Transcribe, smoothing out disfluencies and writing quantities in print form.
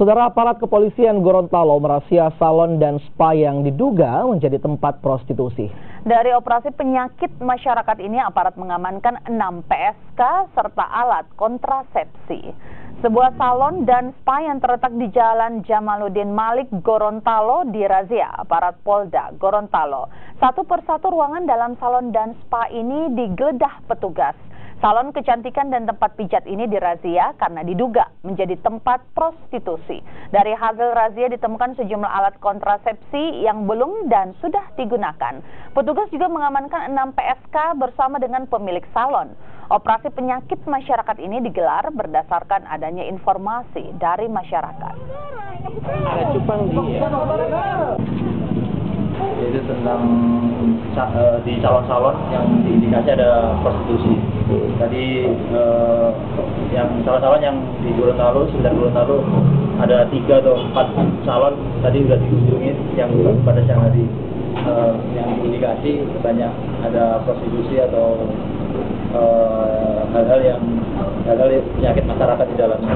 Saudara, aparat kepolisian Gorontalo merazia salon dan spa yang diduga menjadi tempat prostitusi. Dari operasi penyakit masyarakat ini, aparat mengamankan 6 PSK serta alat kontrasepsi. Sebuah salon dan spa yang terletak di Jalan Jamaluddin Malik, Gorontalo dirazia aparat Polda Gorontalo. Satu persatu ruangan dalam salon dan spa ini digeledah petugas. Salon kecantikan dan tempat pijat ini dirazia karena diduga menjadi tempat prostitusi. Dari hasil razia ditemukan sejumlah alat kontrasepsi yang belum dan sudah digunakan. Petugas juga mengamankan 6 PSK bersama dengan pemilik salon. Operasi penyakit masyarakat ini digelar berdasarkan adanya informasi dari masyarakat. Ada cupang itu tentang di salon-salon yang diindikasi ada prostitusi. Tadi yang salon-salon yang di Gorontalo, sekitar Gorontalo ada 3 atau 4 salon tadi sudah dikunjungi yang pada siang hari yang diindikasi banyak ada prostitusi atau hal-hal penyakit masyarakat di dalamnya.